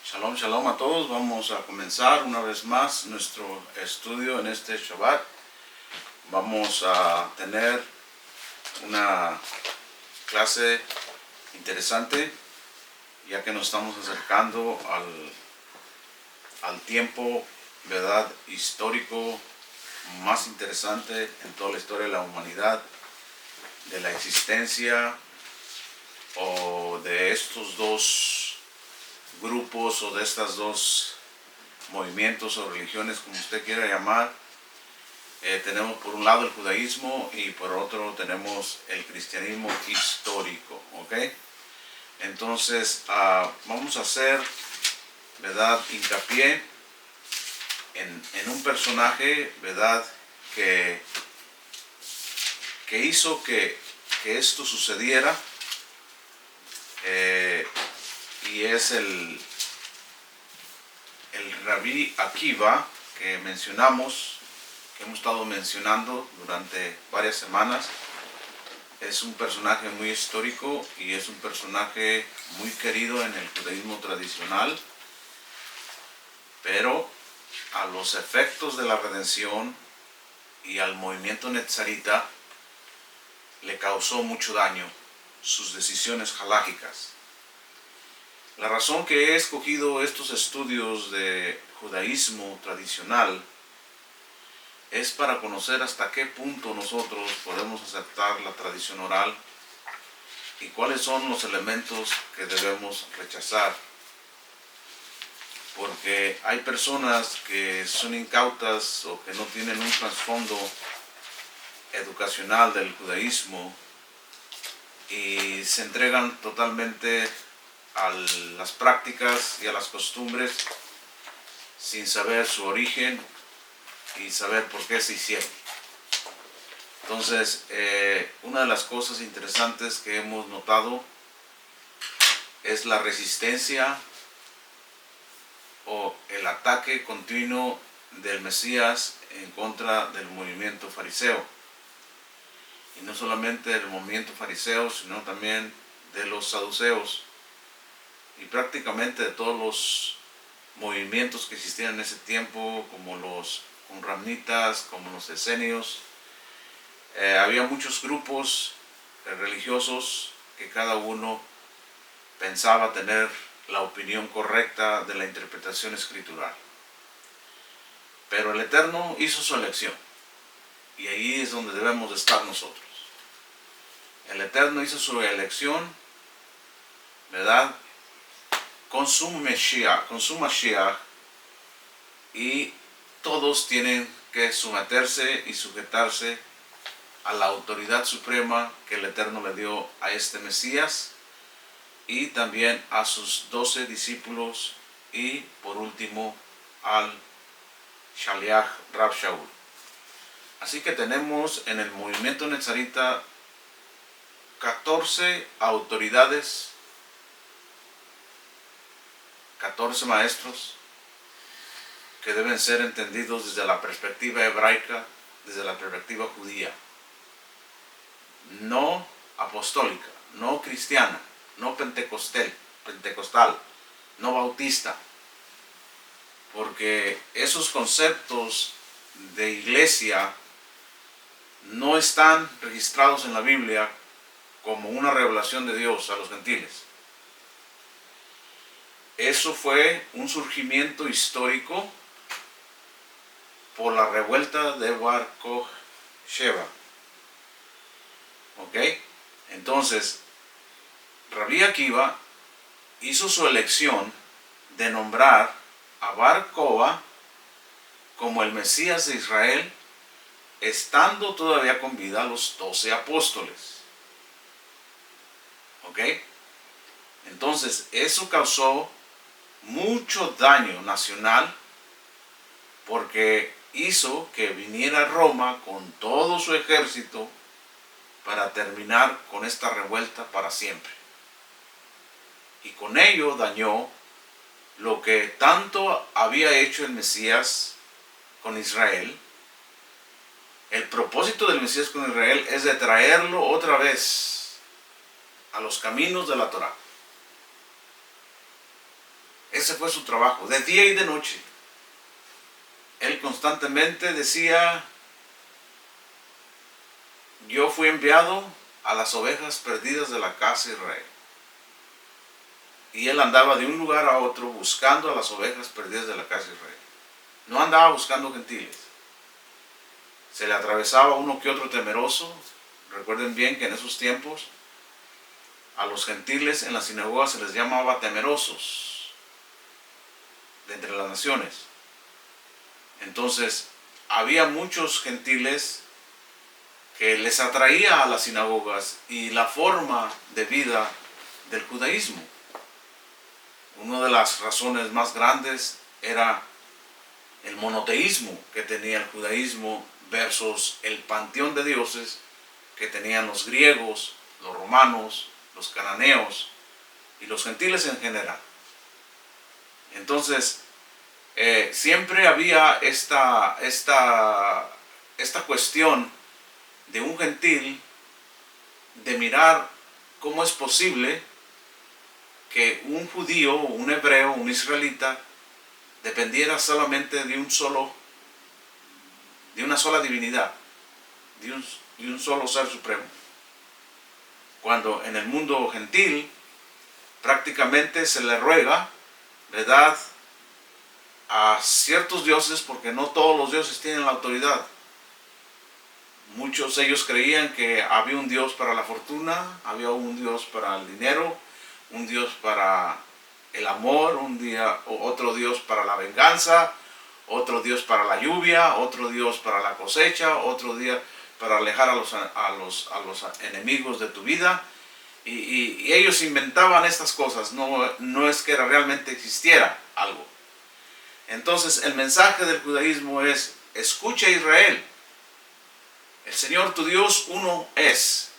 Shalom, shalom a todos. Vamos a comenzar una vez más nuestro estudio en este Shabbat. Vamos a tener una clase interesante, ya que nos estamos acercando al tiempo, ¿verdad?, histórico más interesante en toda la historia de la humanidad, de la existencia o de estos dos grupos o de estas dos movimientos o religiones, como usted quiera llamar. Tenemos por un lado el judaísmo y por otro tenemos el cristianismo histórico, ¿ok? Entonces vamos a hacer, ¿verdad?, hincapié en un personaje, ¿verdad?, que hizo que esto sucediera, y es el Rabí Akiva, que hemos estado mencionando durante varias semanas. Es un personaje muy histórico y es un personaje muy querido en el judaísmo tradicional, pero a los efectos de la redención y al movimiento netzarita le causó mucho daño sus decisiones halágicas. La razón que he escogido estos estudios de judaísmo tradicional es para conocer hasta qué punto nosotros podemos aceptar la tradición oral y cuáles son los elementos que debemos rechazar. Porque hay personas que son incautas o que no tienen un trasfondo educacional del judaísmo y se entregan totalmente a las prácticas y a las costumbres sin saber su origen y saber por qué se hicieron. Entonces, una de las cosas interesantes que hemos notado es la resistencia o el ataque continuo del Mesías en contra del movimiento fariseo. Y no solamente del movimiento fariseo, sino también de los saduceos y prácticamente de todos los movimientos que existían en ese tiempo, como los qumranitas, como los esenios. Había muchos grupos religiosos que cada uno pensaba tener la opinión correcta de la interpretación escritural. Pero el Eterno hizo su elección, y ahí es donde debemos de estar nosotros. El Eterno hizo su elección, ¿verdad?, con su Mashiach, y todos tienen que someterse y sujetarse a la autoridad suprema que el Eterno le dio a este Mesías y también a sus 12 discípulos y por último al Shaliach Rab Shaul. Así que tenemos en el movimiento netzarita 14 autoridades, 14 maestros que deben ser entendidos desde la perspectiva hebraica, desde la perspectiva judía, no apostólica, no cristiana, no pentecostal, no bautista, porque esos conceptos de iglesia no están registrados en la Biblia como una revelación de Dios a los gentiles. Eso fue un surgimiento histórico por la revuelta de Bar Kokhba. ¿Ok? Entonces, Rabí Akiva hizo su elección de nombrar a Bar Kokhba como el Mesías de Israel, estando todavía con vida los 12 apóstoles. ¿Ok? Entonces, eso causó mucho daño nacional porque hizo que viniera Roma con todo su ejército para terminar con esta revuelta para siempre. Y con ello dañó lo que tanto había hecho el Mesías con Israel. El propósito del Mesías con Israel es de traerlo otra vez a los caminos de la Torá. Ese fue su trabajo, de día y de noche. Él constantemente decía: yo fui enviado a las ovejas perdidas de la casa de Israel. Y él andaba de un lugar a otro buscando a las ovejas perdidas de la casa de Israel. No andaba buscando gentiles. Se le atravesaba uno que otro temeroso. Recuerden bien que en esos tiempos a los gentiles en las sinagogas se les llamaba temerosos de entre las naciones. Entonces había muchos gentiles que les atraía a las sinagogas y la forma de vida del judaísmo. Una de las razones más grandes era el monoteísmo que tenía el judaísmo versus el panteón de dioses que tenían los griegos, los romanos, los cananeos y los gentiles en general. Entonces, siempre había esta cuestión de un gentil de mirar cómo es posible que un judío, un hebreo, un israelita dependiera solamente de una sola divinidad, de un solo ser supremo. Cuando en el mundo gentil prácticamente se le ruega, ¿verdad?, a ciertos dioses, porque no todos los dioses tienen la autoridad. Muchos de ellos creían que había un Dios para la fortuna, había un Dios para el dinero, un Dios para el amor, otro Dios para la venganza, otro Dios para la lluvia, otro Dios para la cosecha, otro Dios para alejar a los enemigos de tu vida. Y ellos inventaban estas cosas, no es que realmente existiera algo. Entonces el mensaje del judaísmo es: escucha, Israel, el Señor tu Dios uno es,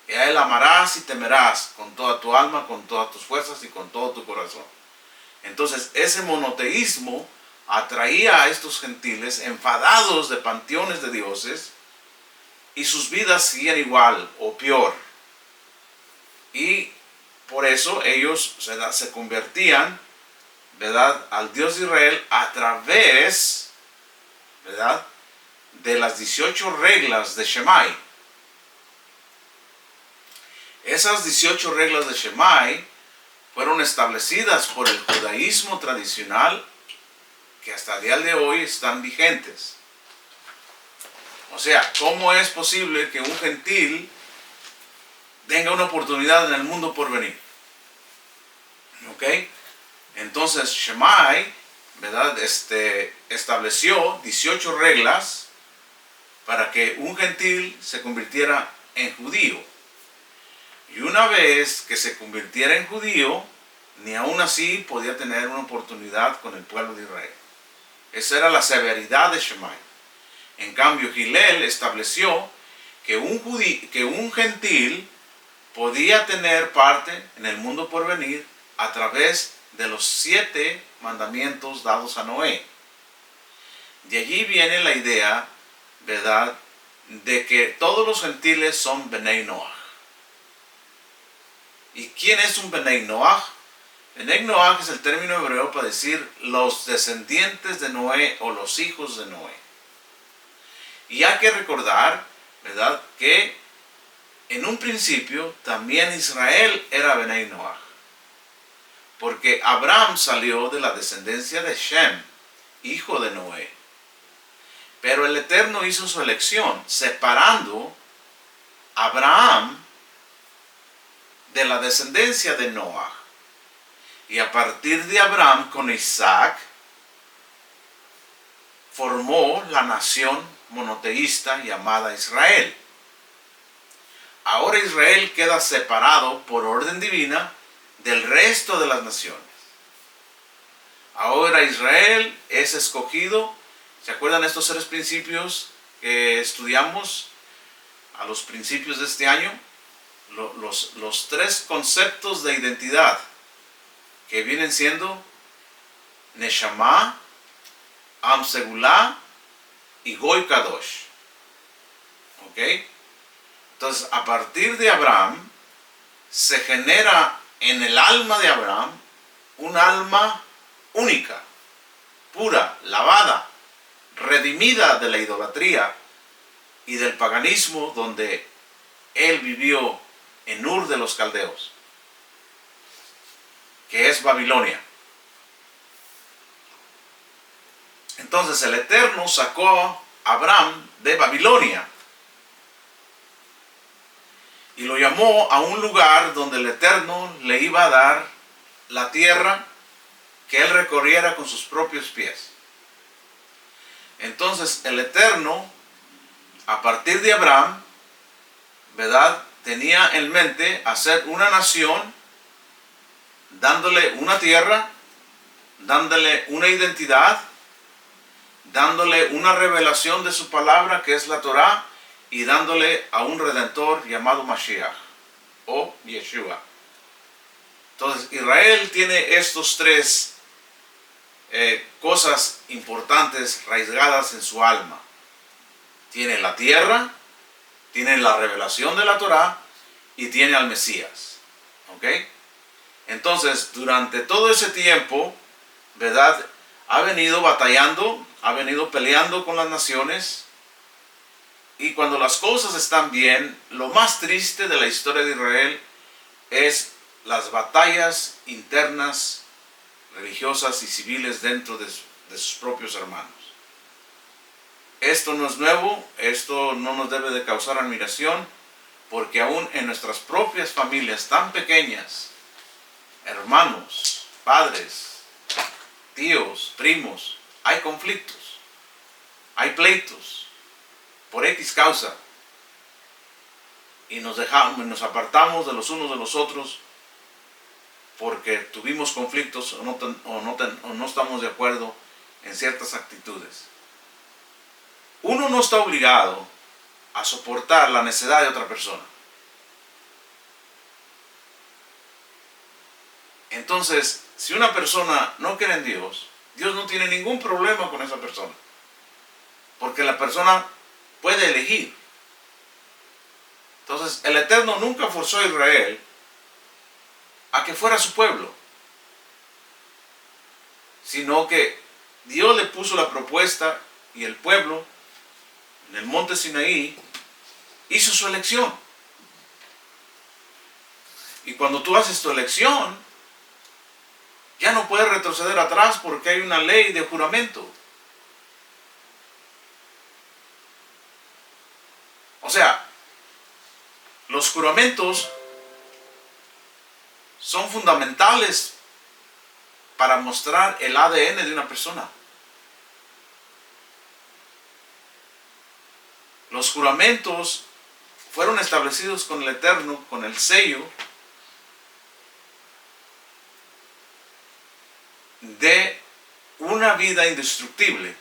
y a Él amarás y temerás con toda tu alma, con todas tus fuerzas y con todo tu corazón. Entonces ese monoteísmo atraía a estos gentiles enfadados de panteones de dioses, y sus vidas seguían igual o peor. Y por eso ellos se convertían, ¿verdad?, al Dios de Israel a través, ¿verdad?, de las 18 reglas de Shemai. Esas 18 reglas de Shemai fueron establecidas por el judaísmo tradicional, que hasta el día de hoy están vigentes. O sea, ¿cómo es posible que un gentil tenga una oportunidad en el mundo por venir? ¿Ok? Entonces Shemai, ¿verdad?, estableció 18 reglas para que un gentil se convirtiera en judío. Y una vez que se convirtiera en judío, ni aún así podía tener una oportunidad con el pueblo de Israel. Esa era la severidad de Shemai. En cambio, Hillel estableció que un gentil podía tener parte en el mundo por venir a través de los 7 mandamientos dados a Noé. De allí viene la idea, ¿verdad?, de que todos los gentiles son Benei Noach. ¿Y quién es un Benei Noach? Benei Noach es el término hebreo para decir los descendientes de Noé o los hijos de Noé. Y hay que recordar, ¿verdad?, que en un principio también Israel era Benei Noach, porque Abraham salió de la descendencia de Shem, hijo de Noé. Pero el Eterno hizo su elección, separando a Abraham de la descendencia de Noach. Y a partir de Abraham con Isaac, formó la nación monoteísta llamada Israel. Ahora Israel queda separado por orden divina del resto de las naciones. Ahora Israel es escogido. ¿Se acuerdan estos 3 principios que estudiamos a los principios de este año? Los 3 conceptos de identidad que vienen siendo Neshama, Am Segulá y Goy Kadosh. ¿Ok? Entonces, a partir de Abraham, se genera en el alma de Abraham un alma única, pura, lavada, redimida de la idolatría y del paganismo donde él vivió en Ur de los Caldeos, que es Babilonia. Entonces el Eterno sacó a Abraham de Babilonia y lo llamó a un lugar donde el Eterno le iba a dar la tierra que él recorriera con sus propios pies. Entonces el Eterno, a partir de Abraham, ¿verdad?, tenía en mente hacer una nación, dándole una tierra, dándole una identidad, dándole una revelación de su palabra, que es la Torá, y dándole a un redentor llamado Mashiach o Yeshua. Entonces Israel tiene estos tres cosas importantes raigadas en su alma. Tiene la tierra, tiene la revelación de la Torá y tiene al Mesías. ¿Ok? Entonces, durante todo ese tiempo, ¿verdad?, ha venido batallando, ha venido peleando con las naciones. Y cuando las cosas están bien, lo más triste de la historia de Israel es las batallas internas, religiosas y civiles dentro de sus propios hermanos. Esto no es nuevo, esto no nos debe de causar admiración, porque aún en nuestras propias familias tan pequeñas, hermanos, padres, tíos, primos, hay conflictos, hay pleitos, por X causa, y nos apartamos de los unos de los otros porque tuvimos conflictos o no estamos de acuerdo en ciertas actitudes. Uno no está obligado a soportar la necedad de otra persona. Entonces, si una persona no cree en Dios, Dios no tiene ningún problema con esa persona, porque la persona puede elegir. Entonces, el Eterno nunca forzó a Israel a que fuera su pueblo, sino que Dios le puso la propuesta y el pueblo en el monte Sinaí hizo su elección. Y cuando tú haces tu elección, ya no puedes retroceder atrás porque hay una ley de juramento. O sea, los juramentos son fundamentales para mostrar el ADN de una persona. Los juramentos fueron establecidos con el Eterno, con el sello de una vida indestructible.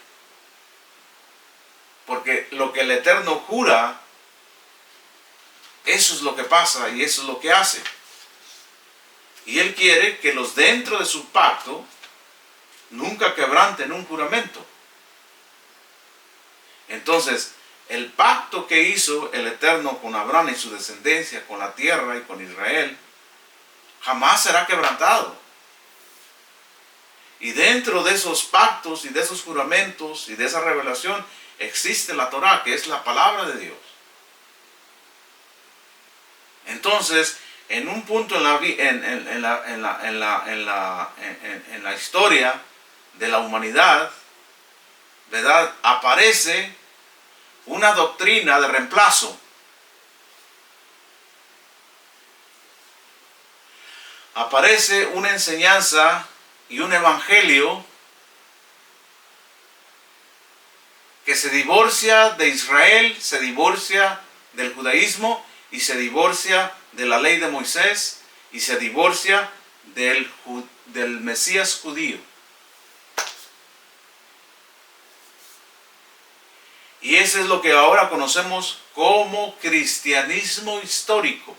Porque lo que el Eterno jura, eso es lo que pasa y eso es lo que hace. Y Él quiere que los dentro de su pacto nunca quebranten un juramento. Entonces, el pacto que hizo el Eterno con Abraham y su descendencia, con la tierra y con Israel, jamás será quebrantado. Y dentro de esos pactos y de esos juramentos y de esa revelación existe la Torá, que es la palabra de Dios. Entonces, en un punto en la historia de la humanidad, ¿verdad?, aparece una doctrina de reemplazo. Aparece una enseñanza y un evangelio que se divorcia de Israel, se divorcia del judaísmo y se divorcia de la ley de Moisés y se divorcia del Mesías judío. Y eso es lo que ahora conocemos como cristianismo histórico.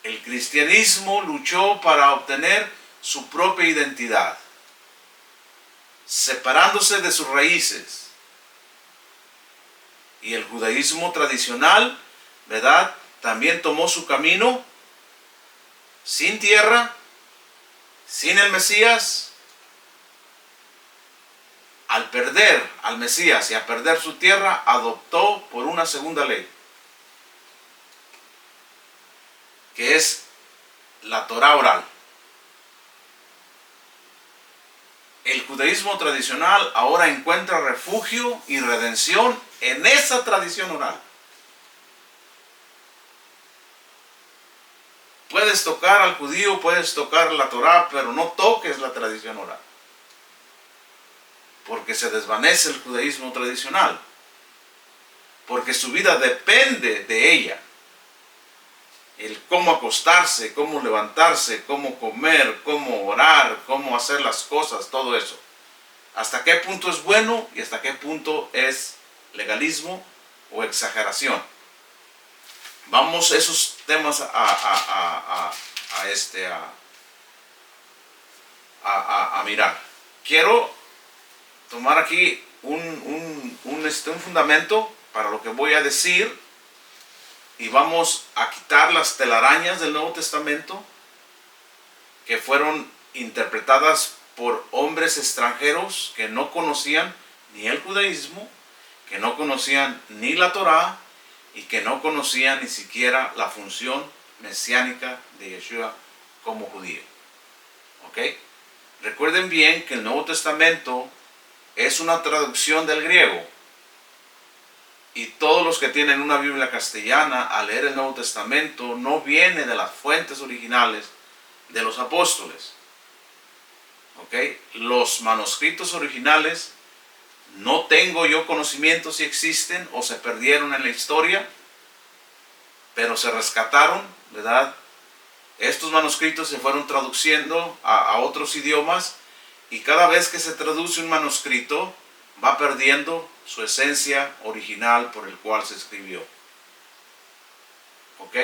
El cristianismo luchó para obtener su propia identidad, separándose de sus raíces. Y el judaísmo tradicional, ¿verdad?, también tomó su camino sin tierra, Sin el Mesías, al perder al Mesías y a perder su tierra, adoptó por una segunda ley, que es la Torá oral. El judaísmo tradicional ahora encuentra refugio y redención en esa tradición oral. Puedes tocar al judío, puedes tocar la Torá, pero no toques la tradición oral, porque se desvanece el judaísmo tradicional, porque su vida depende de ella. El cómo acostarse, cómo levantarse, cómo comer, cómo orar, cómo hacer las cosas, todo eso. Hasta qué punto es bueno y hasta qué punto es legalismo o exageración. Vamos esos temas a mirar. Quiero tomar aquí un fundamento para lo que voy a decir, y vamos a quitar las telarañas del Nuevo Testamento que fueron interpretadas por hombres extranjeros que no conocían ni el judaísmo, que no conocían ni la Torá y que no conocían ni siquiera la función mesiánica de Yeshua como judío. ¿Ok? Recuerden bien que el Nuevo Testamento es una traducción del griego. Y todos los que tienen una Biblia castellana, al leer el Nuevo Testamento, no viene de las fuentes originales de los apóstoles. ¿Ok? Los manuscritos originales, no tengo yo conocimiento si existen o se perdieron en la historia, pero se rescataron, ¿verdad? Estos manuscritos se fueron traduciendo a otros idiomas, y cada vez que se traduce un manuscrito, va perdiendo su esencia original por el cual se escribió. ¿Ok?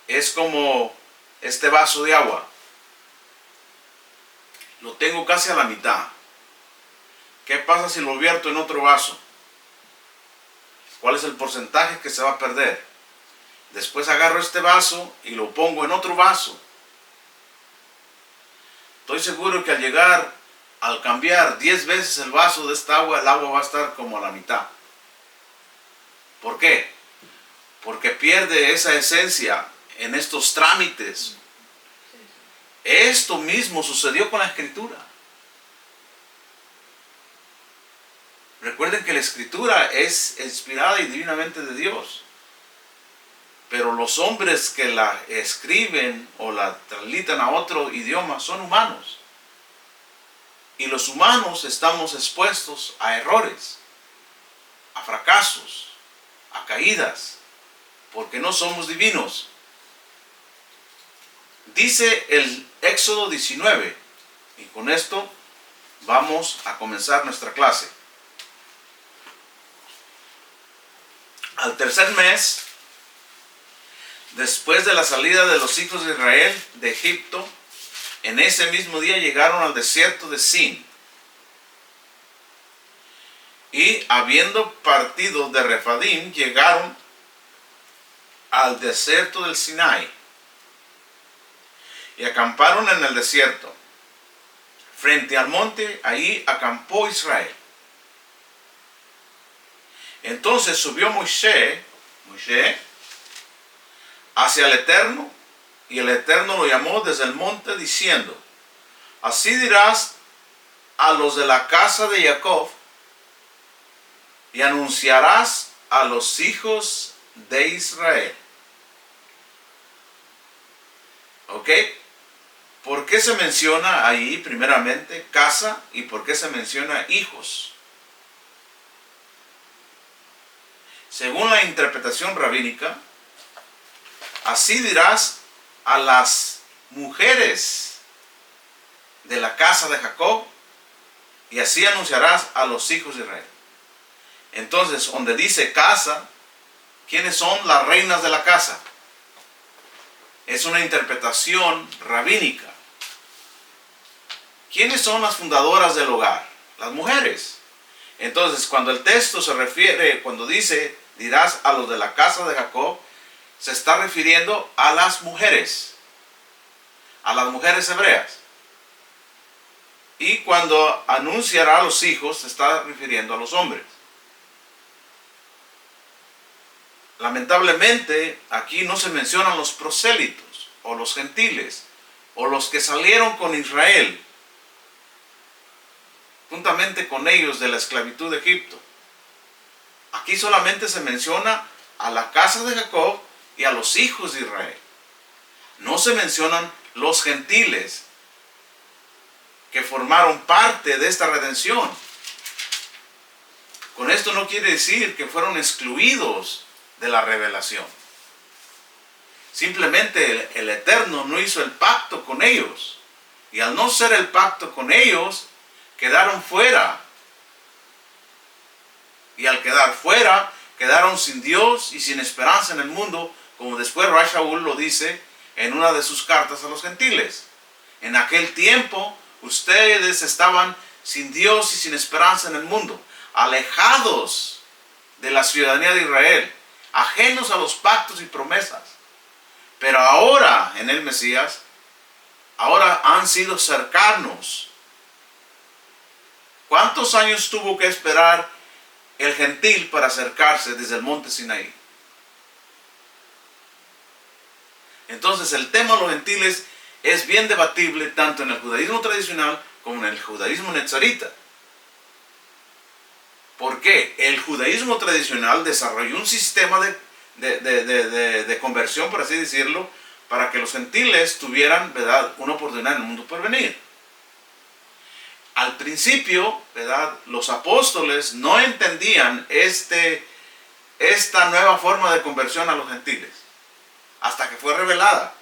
Es como este vaso de agua. Lo tengo casi a la mitad. ¿Qué pasa si lo vierto en otro vaso? ¿Cuál es el porcentaje que se va a perder? Después agarro este vaso y lo pongo en otro vaso. Estoy seguro que al cambiar 10 veces el vaso de esta agua, el agua va a estar como a la mitad. ¿Por qué? Porque pierde esa esencia en estos trámites. Esto mismo sucedió con la Escritura. Recuerden que la Escritura es inspirada y divinamente de Dios. Pero los hombres que la escriben o la transliteran a otro idioma son humanos. Y los humanos estamos expuestos a errores, a fracasos, a caídas, porque no somos divinos. Dice el Éxodo 19, y con esto vamos a comenzar nuestra clase. Al tercer mes, después de la salida de los hijos de Israel de Egipto, en ese mismo día llegaron al desierto de Sin. Y habiendo partido de Refadim, llegaron al desierto del Sinai. Y acamparon en el desierto. Frente al monte, ahí acampó Israel. Entonces subió Moisés hacia el Eterno, y el Eterno lo llamó desde el monte diciendo: así dirás a los de la casa de Jacob, y anunciarás a los hijos de Israel. ¿Ok? ¿Por qué se menciona ahí primeramente casa y por qué se menciona hijos? Según la interpretación rabínica, así dirás a las mujeres de la casa de Jacob, y así anunciarás a los hijos de Israel. Entonces, donde dice casa, ¿quiénes son las reinas de la casa? Es una interpretación rabínica. ¿Quiénes son las fundadoras del hogar? Las mujeres. Entonces, cuando el texto se refiere, cuando dice, dirás a los de la casa de Jacob, se está refiriendo a las mujeres. a las mujeres hebreas. Y cuando anunciará a los hijos, se está refiriendo a los hombres. Lamentablemente, aquí no se mencionan los prosélitos, o los gentiles, o los que salieron con Israel, juntamente con ellos de la esclavitud de Egipto. Aquí solamente se menciona a la casa de Jacob y a los hijos de Israel. No se mencionan los gentiles que formaron parte de esta redención. Con esto no quiere decir que fueron excluidos de la revelación. Simplemente el Eterno no hizo el pacto con ellos. Y al no ser el pacto con ellos, quedaron fuera. Y al quedar fuera, quedaron sin Dios y sin esperanza en el mundo, como después Rav Shaul lo dice en una de sus cartas a los gentiles. En aquel tiempo, ustedes estaban sin Dios y sin esperanza en el mundo, alejados de la ciudadanía de Israel, ajenos a los pactos y promesas. Pero ahora, en el Mesías, ahora han sido cercanos. ¿Cuántos años tuvo que esperar el gentil para acercarse desde el monte Sinaí? Entonces el tema de los gentiles es bien debatible tanto en el judaísmo tradicional como en el judaísmo netzarita. ¿Por qué? El judaísmo tradicional desarrolló un sistema de conversión, por así decirlo, para que los gentiles tuvieran, ¿verdad?, una oportunidad en el mundo por venir. Al principio, ¿verdad?, los apóstoles no entendían esta nueva forma de conversión a los gentiles, hasta que fue revelada.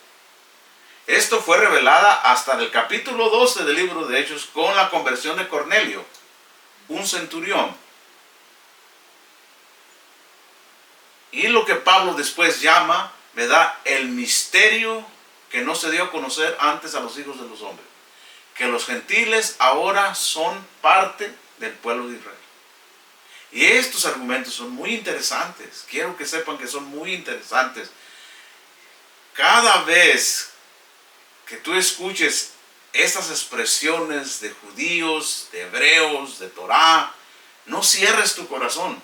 Esto fue revelada hasta el capítulo 12 del libro de Hechos con la conversión de Cornelio, un centurión. Y lo que Pablo después llama, ¿verdad?, el misterio que no se dio a conocer antes a los hijos de los hombres. Que los gentiles ahora son parte del pueblo de Israel. Y estos argumentos son muy interesantes. Quiero que sepan que son muy interesantes. Cada vez que tú escuches estas expresiones de judíos, de hebreos, de Torá, no cierres tu corazón.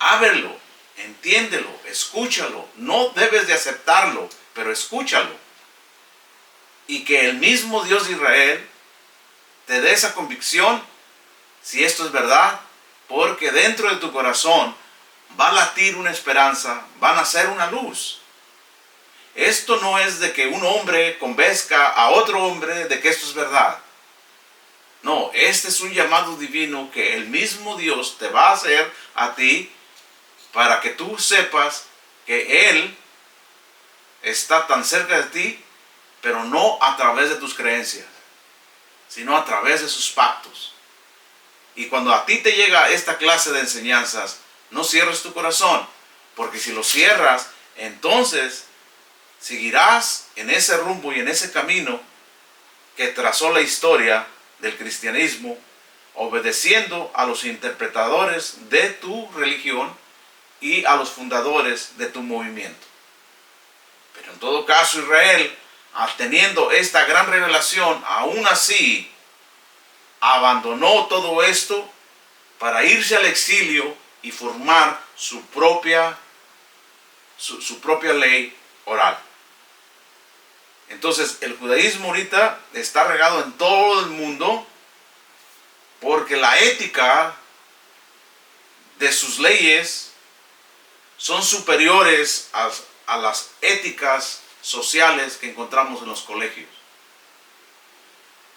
Ábrelo, entiéndelo, escúchalo. No debes de aceptarlo, pero escúchalo. Y que el mismo Dios de Israel te dé esa convicción si esto es verdad, porque dentro de tu corazón va a latir una esperanza, va a nacer una luz. Esto no es de que un hombre convenzca a otro hombre de que esto es verdad. No, este es un llamado divino que el mismo Dios te va a hacer a ti para que tú sepas que Él está tan cerca de ti, pero no a través de tus creencias, sino a través de sus pactos. Y cuando a ti te llega esta clase de enseñanzas, no cierres tu corazón, porque si lo cierras, entonces seguirás en ese rumbo y en ese camino que trazó la historia del cristianismo, obedeciendo a los interpretadores de tu religión y a los fundadores de tu movimiento. Pero en todo caso, Israel, teniendo esta gran revelación, aún así abandonó todo esto para irse al exilio y formar su propia ley oral. Entonces el judaísmo ahorita está regado en todo el mundo porque la ética de sus leyes son superiores a las éticas sociales que encontramos en los colegios.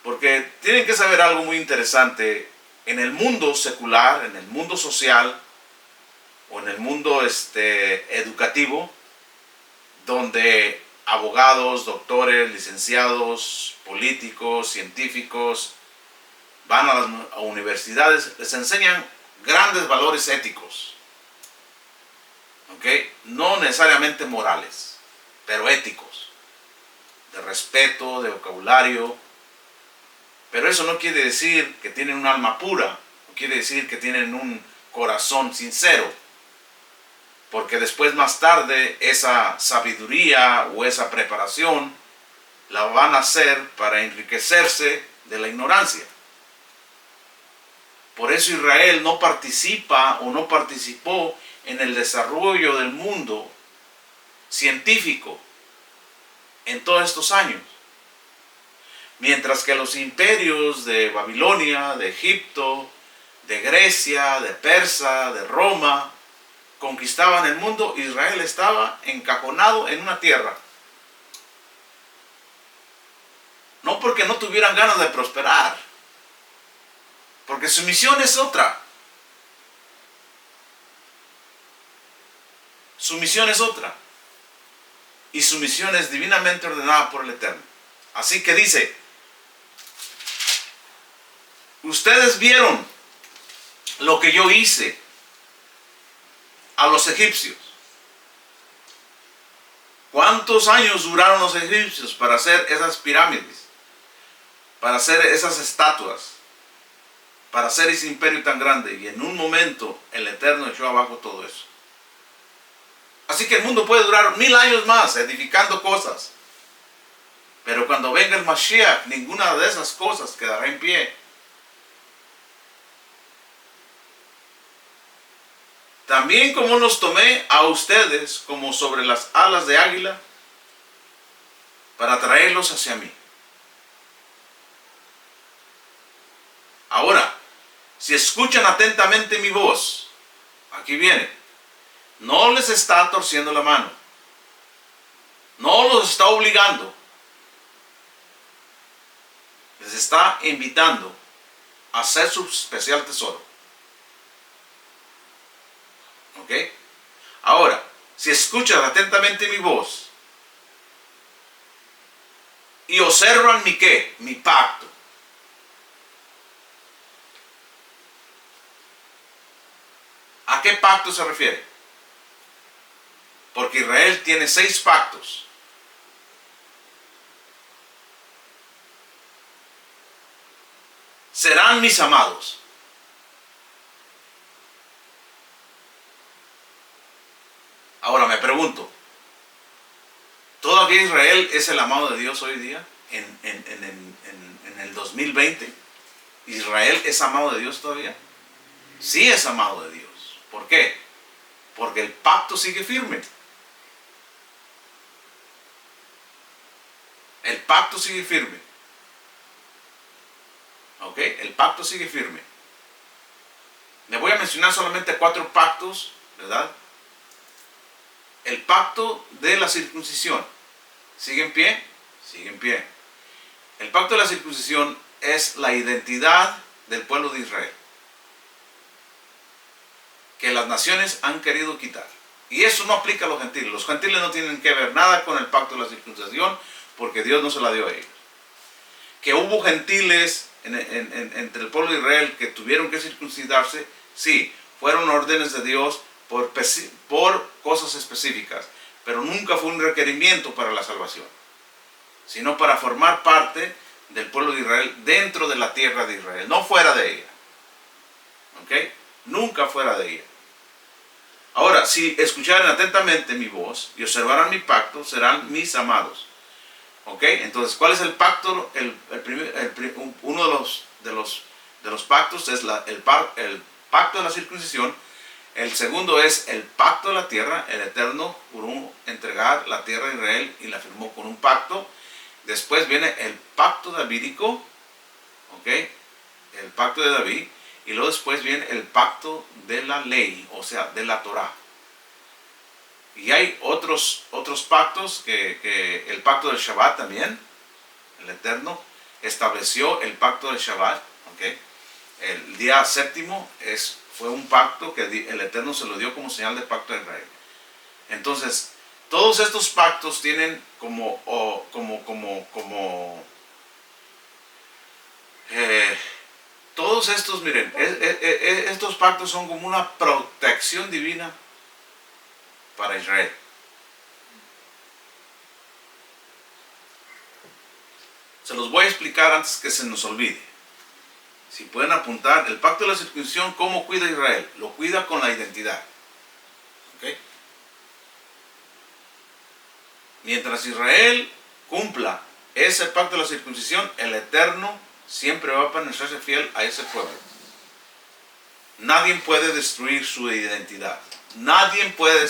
Porque tienen que saber algo muy interesante. En el mundo secular, en el mundo social o en el mundo educativo, donde abogados, doctores, licenciados, políticos, científicos van a las universidades, les enseñan grandes valores éticos. ¿Ok? No necesariamente morales, pero éticos, de respeto, de vocabulario. Pero eso no quiere decir que tienen un alma pura, no quiere decir que tienen un corazón sincero, porque después más tarde esa sabiduría o esa preparación la van a hacer para enriquecerse de la ignorancia. Por eso Israel no participa o no participó en el desarrollo del mundo científico en todos estos años. Mientras que los imperios de Babilonia, de Egipto, de Grecia, de Persa, de Roma, conquistaban el mundo, Israel estaba encajonado en una tierra. No porque no tuvieran ganas de prosperar, porque su misión es otra. Su misión es otra. Y su misión es divinamente ordenada por el Eterno. Así que dice, ustedes vieron lo que yo hice a los egipcios. ¿Cuántos años duraron los egipcios para hacer esas pirámides? Para hacer esas estatuas, para hacer ese imperio tan grande, y en un momento el Eterno echó abajo todo eso. Así que el mundo puede durar 1000 años más edificando cosas, pero cuando venga el Mashiach, ninguna de esas cosas quedará en pie. También como los tomé a ustedes como sobre las alas de águila, para traerlos hacia mí. Ahora, si escuchan atentamente mi voz, aquí viene, no les está torciendo la mano, no los está obligando, les está invitando a hacer su especial tesoro. ¿Ok? Ahora, si escuchan atentamente mi voz y observan mi ¿qué? Mi pacto. ¿A qué pacto se refiere? Porque Israel tiene 6 pactos. Serán mis amados. Ahora me pregunto, ¿todavía Israel es el amado de Dios hoy día? En el 2020, ¿Israel es amado de Dios todavía? Sí es amado de Dios. ¿Por qué? Porque el pacto sigue firme. El pacto sigue firme. ¿Ok? El pacto sigue firme. Le voy a mencionar solamente 4 pactos, ¿verdad? El pacto de la circuncisión. ¿Sigue en pie? Sigue en pie. El pacto de la circuncisión es la identidad del pueblo de Israel, que las naciones han querido quitar. Y eso no aplica a los gentiles. Los gentiles no tienen que ver nada con el pacto de la circuncisión, porque Dios no se la dio a ellos. Que hubo gentiles entre el pueblo de Israel que tuvieron que circuncidarse, sí, fueron órdenes de Dios por cosas específicas, pero nunca fue un requerimiento para la salvación, sino para formar parte del pueblo de Israel dentro de la tierra de Israel, no fuera de ella. ¿Ok? Nunca fuera de ella. Ahora, si escucharan atentamente mi voz y observaran mi pacto, serán mis amados. ¿Ok? Entonces, ¿cuál es el pacto? Uno de los pactos es el pacto de la circuncisión. El segundo es el pacto de la tierra. El Eterno juró entregar la tierra a Israel y la firmó con un pacto. Después viene el pacto davídico. ¿Ok? El pacto de David. Y luego después viene el pacto de la ley, o sea, de la Torá. Y hay otros pactos, que el pacto del Shabbat también. El Eterno estableció el pacto del Shabbat. ¿Okay? El día séptimo fue un pacto que el Eterno se lo dio como señal de pacto de Israel. Entonces, todos estos pactos tienen todos estos, miren, estos pactos son como una protección divina para Israel. Se los voy a explicar antes que se nos olvide. Si pueden apuntar, el pacto de la circuncisión, ¿cómo cuida Israel? Lo cuida con la identidad. ¿Ok? Mientras Israel cumpla ese pacto de la circuncisión, el Eterno siempre va a permanecerse fiel a ese pueblo. Nadie puede destruir su identidad. Nadie puede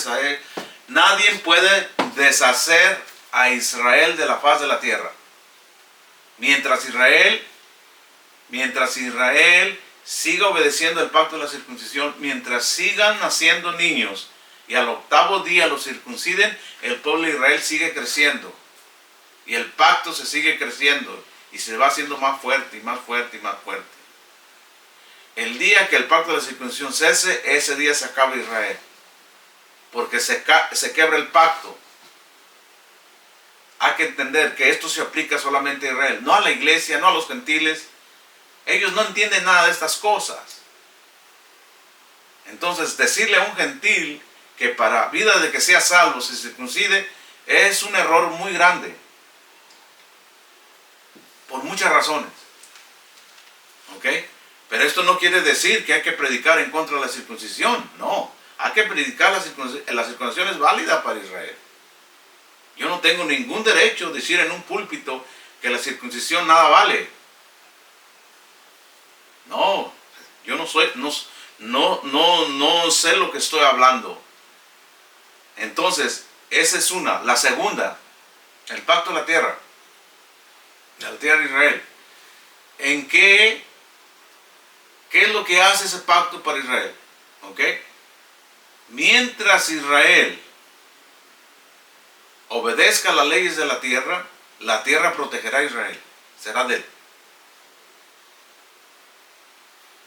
deshacer a Israel de la faz de la tierra. Mientras Israel siga obedeciendo el pacto de la circuncisión, mientras sigan naciendo niños y al octavo día los circunciden, el pueblo de Israel sigue creciendo. Y el pacto se sigue creciendo y se va haciendo más fuerte y más fuerte y más fuerte. El día que el pacto de la circuncisión cese, ese día se acaba Israel. Porque se quebra el pacto. Hay que entender que esto se aplica solamente a Israel, no a la iglesia, no a los gentiles. Ellos no entienden nada de estas cosas. Entonces, decirle a un gentil que para vida de que sea salvo se circuncide es un error muy grande. Por muchas razones. ¿Ok? Pero esto no quiere decir que hay que predicar en contra de la circuncisión. No. Hay que predicar la circuncisión es válida para Israel. Yo no tengo ningún derecho de decir en un púlpito que la circuncisión nada vale. No. Yo no sé lo que estoy hablando. Entonces, esa es una. La segunda, el pacto de la tierra de Israel. ¿En qué es lo que hace ese pacto para Israel? ¿Ok? Mientras Israel obedezca las leyes de la tierra protegerá a Israel. Será de él.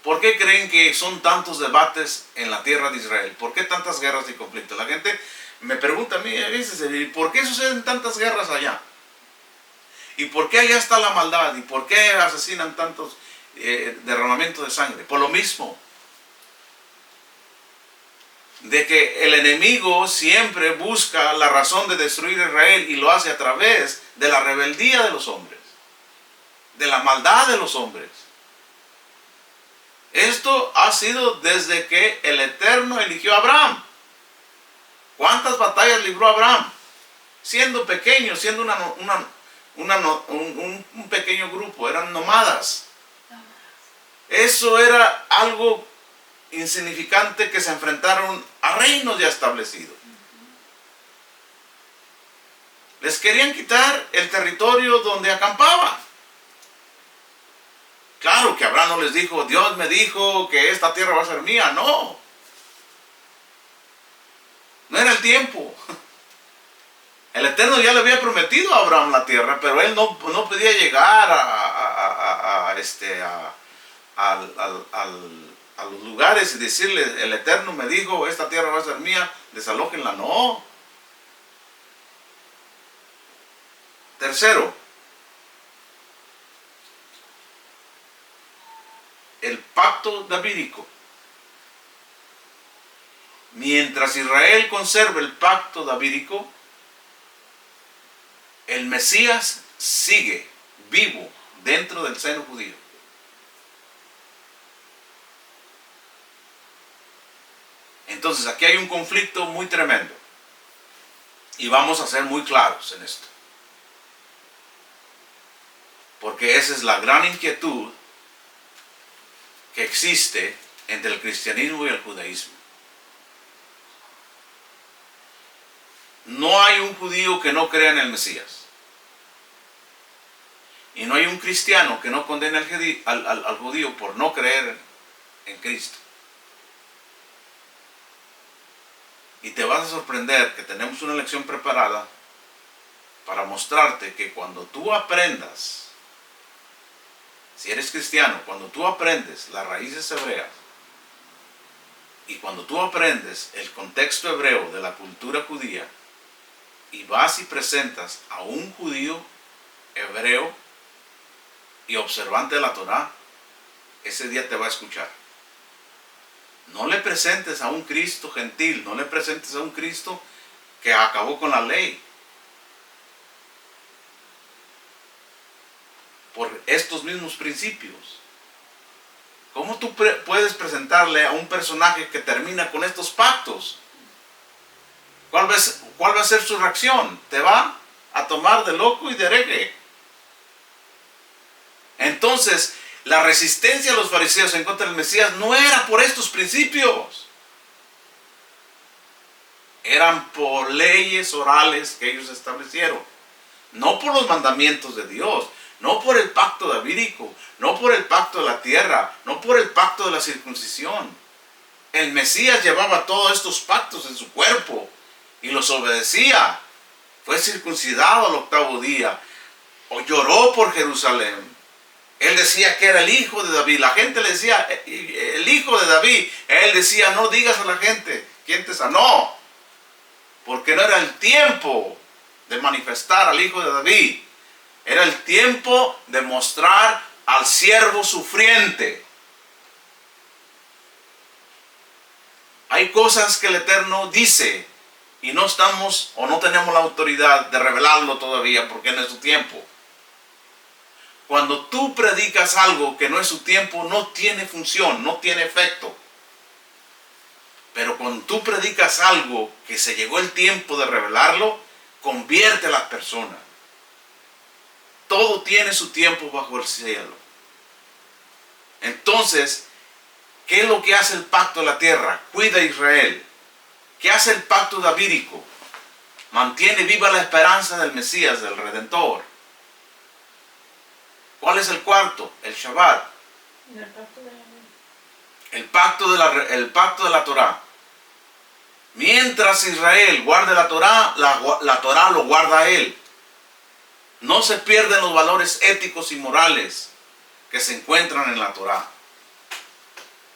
¿Por qué creen que son tantos debates en la tierra de Israel? ¿Por qué tantas guerras y conflictos? La gente me pregunta a mí a veces, ¿por qué suceden tantas guerras allá? ¿Y por qué allá está la maldad? ¿Y por qué asesinan tantos derramamientos de sangre? Por lo mismo. De que el enemigo siempre busca la razón de destruir a Israel y lo hace a través de la rebeldía de los hombres. De la maldad de los hombres. Esto ha sido desde que el Eterno eligió a Abraham. ¿Cuántas batallas libró Abraham? Siendo pequeño, siendo un pequeño grupo, eran nómadas. Eso era algo insignificante que se enfrentaron a reinos ya establecidos. Les querían quitar el territorio donde acampaban. Claro que Abraham no les dijo, Dios me dijo que esta tierra va a ser mía. No. No era el tiempo. El Eterno ya le había prometido a Abraham la tierra, pero él no podía llegar a los lugares y decirle, el Eterno me dijo, esta tierra va a ser mía, desalójenla. No. Tercero, el pacto davídico. Mientras Israel conserve el pacto davídico, el Mesías sigue vivo dentro del seno judío. Entonces aquí hay un conflicto muy tremendo. Y vamos a ser muy claros en esto. Porque esa es la gran inquietud que existe entre el cristianismo y el judaísmo. No hay un judío que no crea en el Mesías. Y no hay un cristiano que no condene al judío por no creer en Cristo. Y te vas a sorprender que tenemos una lección preparada para mostrarte que cuando tú aprendas, si eres cristiano, cuando tú aprendes las raíces hebreas y cuando tú aprendes el contexto hebreo de la cultura judía y vas y presentas a un judío hebreo y observante de la Torá, ese día te va a escuchar. No le presentes a un Cristo gentil, no le presentes a un Cristo que acabó con la ley. Por estos mismos principios. ¿Cómo tú puedes presentarle a un personaje que termina con estos pactos? ¿Cuál va a ser su reacción? Te va a tomar de loco y de hereje. Entonces, la resistencia de los fariseos en contra del Mesías no era por estos principios. Eran por leyes orales que ellos establecieron. No por los mandamientos de Dios. No por el pacto davídico. No por el pacto de la tierra. No por el pacto de la circuncisión. El Mesías llevaba todos estos pactos en su cuerpo y los obedecía. Fue circuncidado al 8º día. O lloró por Jerusalén. Él decía que era el hijo de David. La gente le decía, el hijo de David. Él decía, no digas a la gente quién te sanó. Porque no era el tiempo de manifestar al hijo de David. Era el tiempo de mostrar al siervo sufriente. Hay cosas que el Eterno dice y no estamos o no tenemos la autoridad de revelarlo todavía porque no es su tiempo. Cuando tú predicas algo que no es su tiempo, no tiene función, no tiene efecto. Pero cuando tú predicas algo que se llegó el tiempo de revelarlo, convierte a las personas. Todo tiene su tiempo bajo el cielo. Entonces, ¿qué es lo que hace el pacto de la tierra? Cuida a Israel. ¿Qué hace el pacto davídico? Mantiene viva la esperanza del Mesías, del Redentor. ¿Cuál es el cuarto? El Shabbat. El pacto de la Torá. Mientras Israel guarde la Torá, la Torá lo guarda a él. No se pierden los valores éticos y morales que se encuentran en la Torá.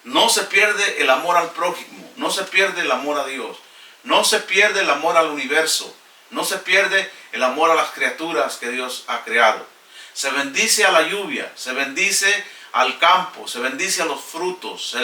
No se pierde el amor al prójimo. No se pierde el amor a Dios. No se pierde el amor al universo. No se pierde el amor a las criaturas que Dios ha creado. Se bendice a la lluvia, se bendice al campo, se bendice a los frutos,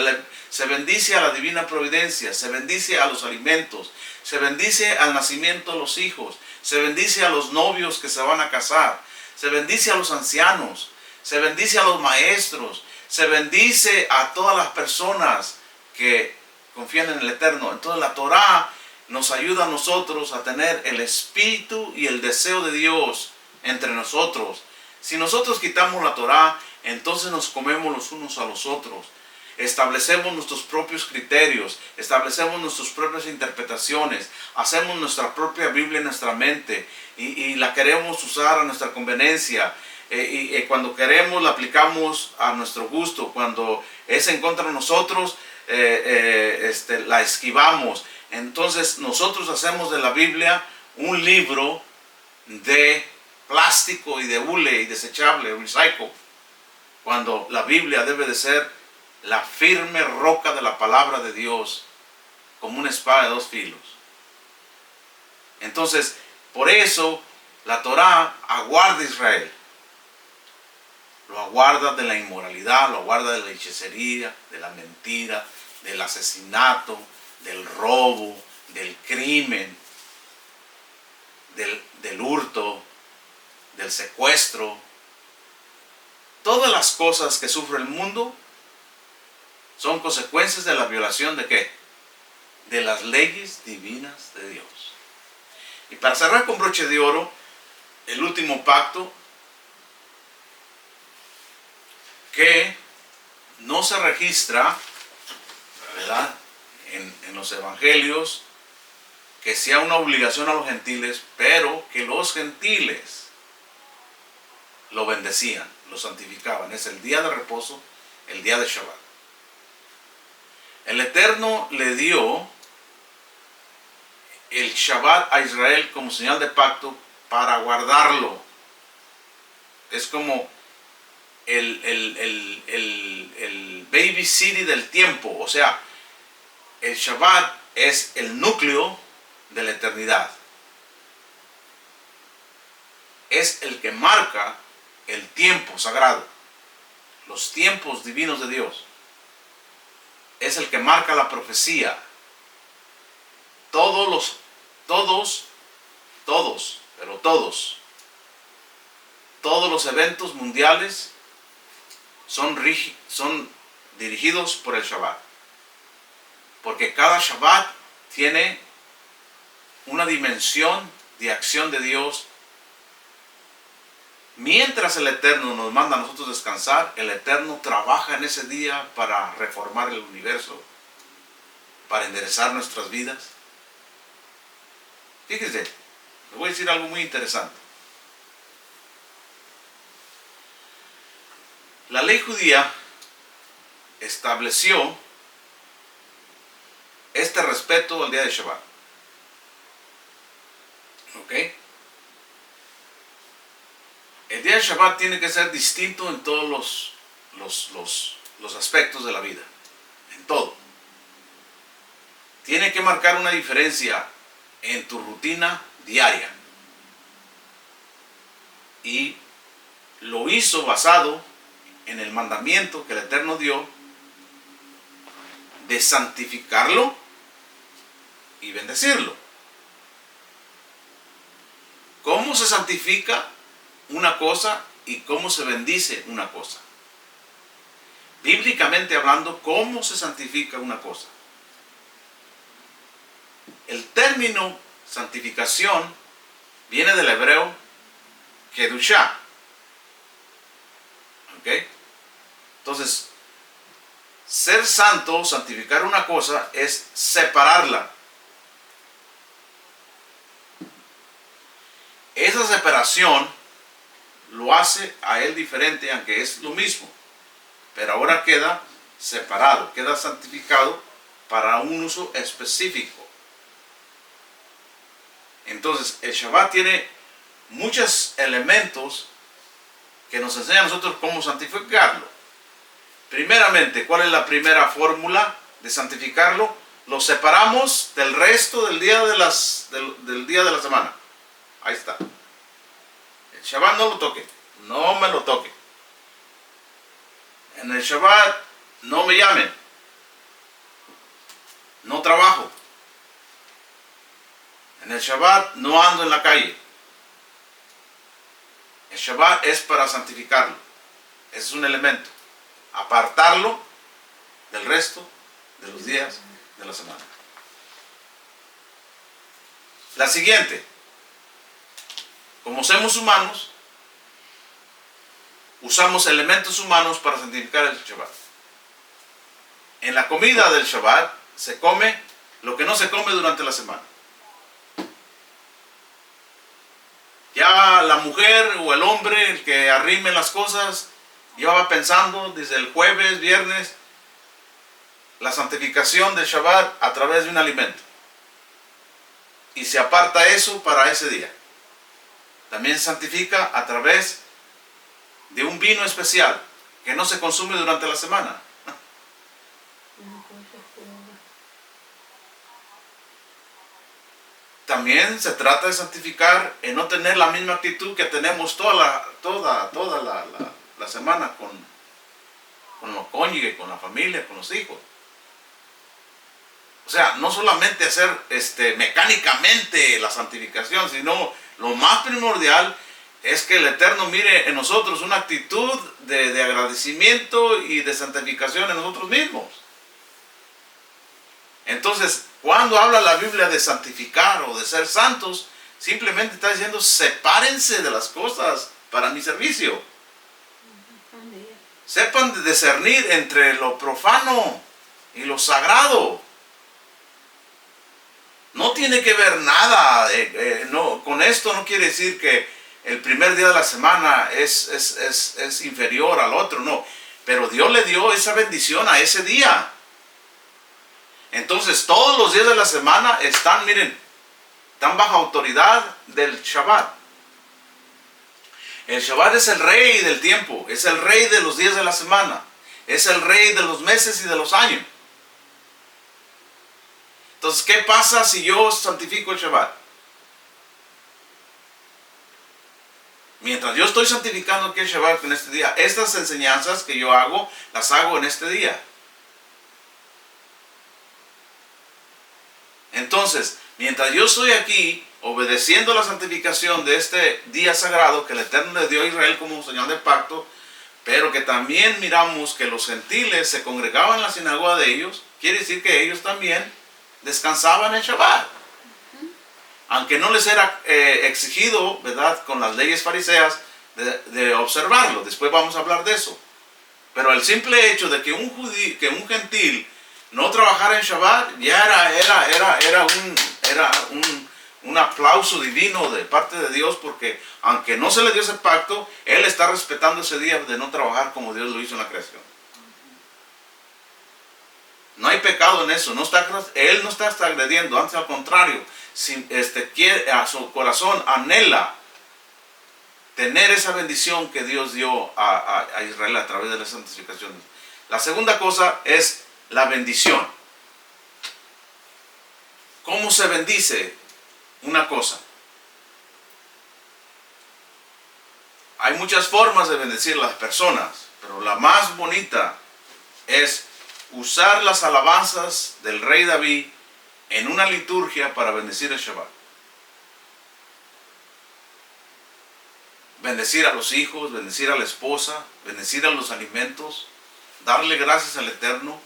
se bendice a la divina providencia, se bendice a los alimentos, se bendice al nacimiento de los hijos, se bendice a los novios que se van a casar, se bendice a los ancianos, se bendice a los maestros, se bendice a todas las personas que confían en el Eterno. Entonces la Torá nos ayuda a nosotros a tener el espíritu y el deseo de Dios entre nosotros. Si nosotros quitamos la Torá, entonces nos comemos los unos a los otros. Establecemos nuestros propios criterios, establecemos nuestras propias interpretaciones, hacemos nuestra propia Biblia en nuestra mente y la queremos usar a nuestra conveniencia. Y cuando queremos la aplicamos a nuestro gusto. Cuando es en contra de nosotros, la esquivamos. Entonces nosotros hacemos de la Biblia un libro de plástico y de hule y desechable, recycle, cuando la Biblia debe de ser la firme roca de la palabra de Dios, como una espada de 2 filos. Entonces, por eso la Torá aguarda a Israel. Lo aguarda de la inmoralidad, lo aguarda de la hechicería, de la mentira, del asesinato, del robo, del crimen, del hurto, del secuestro. Todas las cosas que sufre el mundo son consecuencias de la violación de ¿qué? De las leyes divinas de Dios. Y para cerrar con broche de oro, el último pacto, que no se registra, ¿verdad?, en los evangelios, que sea una obligación a los gentiles, pero que los gentiles lo bendecían, lo santificaban. Es el día de reposo, el día de Shabbat. El Eterno le dio el Shabbat a Israel como señal de pacto para guardarlo. Es como el baby city del tiempo. O sea, el Shabbat es el núcleo de la eternidad. Es el que marca el tiempo sagrado, los tiempos divinos de Dios. Es el que marca la profecía. Todos los eventos mundiales son dirigidos por el Shabbat. Porque cada Shabbat tiene una dimensión de acción de Dios mientras el Eterno nos manda a nosotros descansar, el Eterno trabaja en ese día para reformar el universo, para enderezar nuestras vidas. Fíjense, les voy a decir algo muy interesante. La ley judía estableció este respeto al día de Shabbat. ¿Ok? El día de Shabbat tiene que ser distinto en todos los aspectos de la vida. En todo. Tiene que marcar una diferencia en tu rutina diaria. Y lo hizo basado en el mandamiento que el Eterno dio de santificarlo y bendecirlo. ¿Cómo se santifica una cosa y cómo se bendice una cosa? Bíblicamente hablando, ¿cómo se santifica una cosa? El término santificación viene del hebreo kedushá. ¿Ok? Entonces, ser santo, santificar una cosa, es separarla. Esa separación lo hace a él diferente, aunque es lo mismo. Pero ahora queda separado, queda santificado para un uso específico. Entonces, el Shabbat tiene muchos elementos que nos enseñan a nosotros cómo santificarlo. Primeramente, ¿cuál es la primera fórmula de santificarlo? Lo separamos del resto del día del día de la semana. Ahí está. El Shabbat no lo toque. No me lo toque. En el Shabbat no me llamen. No trabajo. En el Shabbat no ando en la calle. El Shabbat es para santificarlo. Ese es un elemento. Apartarlo del resto de los días de la semana. La siguiente. Como somos humanos, usamos elementos humanos para santificar el Shabbat. En la comida del Shabbat se come lo que no se come durante la semana. Ya la mujer o el hombre, el que arrime las cosas, llevaba pensando desde el jueves, viernes, la santificación del Shabbat a través de un alimento. Y se aparta eso para ese día. También se santifica a través de un vino especial que no se consume durante la semana. También se trata de santificar en no tener la misma actitud que tenemos toda la semana con los cónyuges, con la familia, con los hijos. O sea, no solamente hacer mecánicamente la santificación, sino lo más primordial es que el Eterno mire en nosotros una actitud de agradecimiento y de santificación en nosotros mismos. Entonces, cuando habla la Biblia de santificar o de ser santos, simplemente está diciendo, sepárense de las cosas para mi servicio. Sepan discernir entre lo profano y lo sagrado. No tiene que ver nada, con esto no quiere decir que el primer día de la semana es inferior al otro, no. Pero Dios le dio esa bendición a ese día. Entonces todos los días de la semana están bajo autoridad del Shabbat. El Shabbat es el rey del tiempo, es el rey de los días de la semana, es el rey de los meses y de los años. Entonces, ¿qué pasa si yo santifico el Shabbat? Mientras yo estoy santificando aquí el Shabbat en este día, estas enseñanzas que yo hago, las hago en este día. Entonces, mientras yo estoy aquí obedeciendo la santificación de este día sagrado que el Eterno le dio a Israel como señal de pacto, pero que también miramos que los gentiles se congregaban en la sinagoga de ellos, quiere decir que ellos también descansaban en Shabbat. Aunque no les era exigido, ¿verdad?, con las leyes fariseas, de observarlo. Después vamos a hablar de eso. Pero el simple hecho de que un gentil no trabajara en Shabbat ya era un aplauso divino de parte de Dios, porque aunque no se le dio ese pacto, él está respetando ese día de no trabajar como Dios lo hizo en la creación. No hay pecado en eso, él no está agrediendo, antes al contrario, a su corazón anhela tener esa bendición que Dios dio a Israel a través de la santificación. La segunda cosa es la bendición. ¿Cómo se bendice una cosa? Hay muchas formas de bendecir a las personas, pero la más bonita es usar las alabanzas del rey David en una liturgia para bendecir el Shabbat. Bendecir a los hijos, bendecir a la esposa, bendecir a los alimentos, darle gracias al Eterno.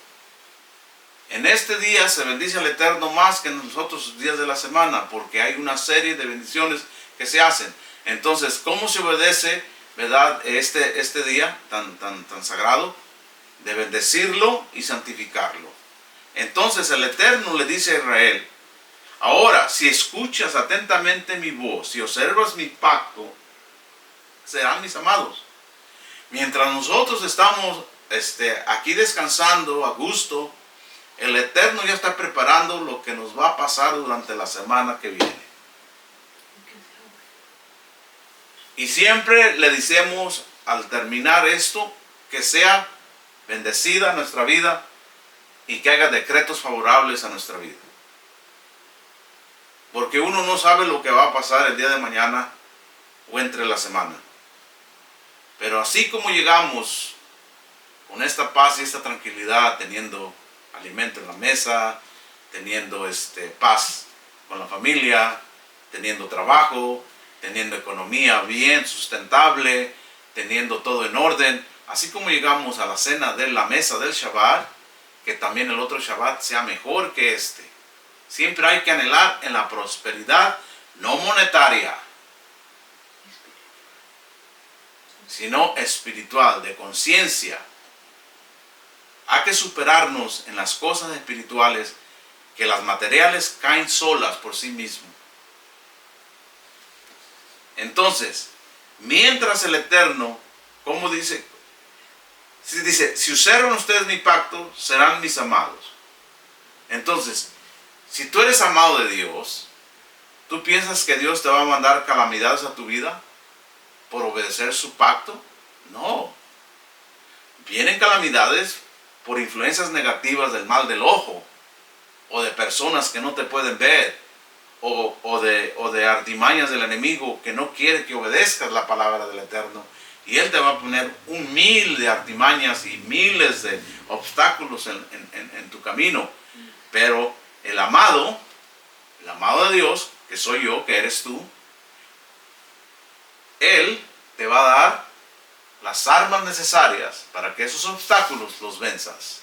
En este día se bendice al Eterno más que en los otros días de la semana, porque hay una serie de bendiciones que se hacen. Entonces, ¿cómo se obedece, verdad, este día tan sagrado? De bendecirlo y santificarlo. Entonces el Eterno le dice a Israel: ahora, si escuchas atentamente mi voz y observas mi pacto, serán mis amados. Mientras nosotros estamos aquí descansando a gusto, el Eterno ya está preparando lo que nos va a pasar durante la semana que viene. Y siempre le decimos al terminar esto, que sea bendecida nuestra vida y que haga decretos favorables a nuestra vida. Porque uno no sabe lo que va a pasar el día de mañana o entre la semana. Pero así como llegamos con esta paz y esta tranquilidad, teniendo alimento en la mesa, teniendo paz con la familia, teniendo trabajo, teniendo economía bien sustentable, teniendo todo en orden, así como llegamos a la cena de la mesa del Shabbat, que también el otro Shabbat sea mejor que este. Siempre hay que anhelar en la prosperidad no monetaria, sino espiritual, de conciencia. Hay que superarnos en las cosas espirituales, que las materiales caen solas por sí mismas. Entonces, mientras el Eterno, como dice, si observan ustedes mi pacto, serán mis amados. Entonces, si tú eres amado de Dios, ¿tú piensas que Dios te va a mandar calamidades a tu vida por obedecer su pacto? No. Vienen calamidades por influencias negativas del mal del ojo, o de personas que no te pueden ver, o de artimañas del enemigo que no quiere que obedezcas la palabra del Eterno. Y Él te va a poner 1000 de artimañas y miles de obstáculos en tu camino. Pero el amado de Dios, que soy yo, que eres tú, Él te va a dar las armas necesarias para que esos obstáculos los venzas.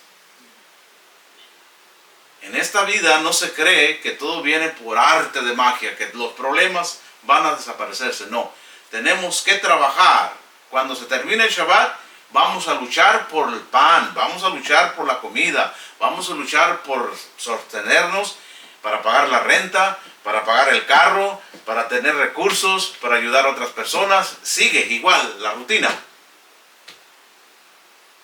En esta vida no se cree que todo viene por arte de magia, que los problemas van a desaparecerse. No, tenemos que trabajar. Cuando se termine el Shabbat, vamos a luchar por el pan, vamos a luchar por la comida, vamos a luchar por sostenernos, para pagar la renta, para pagar el carro, para tener recursos, para ayudar a otras personas. Sigue igual la rutina.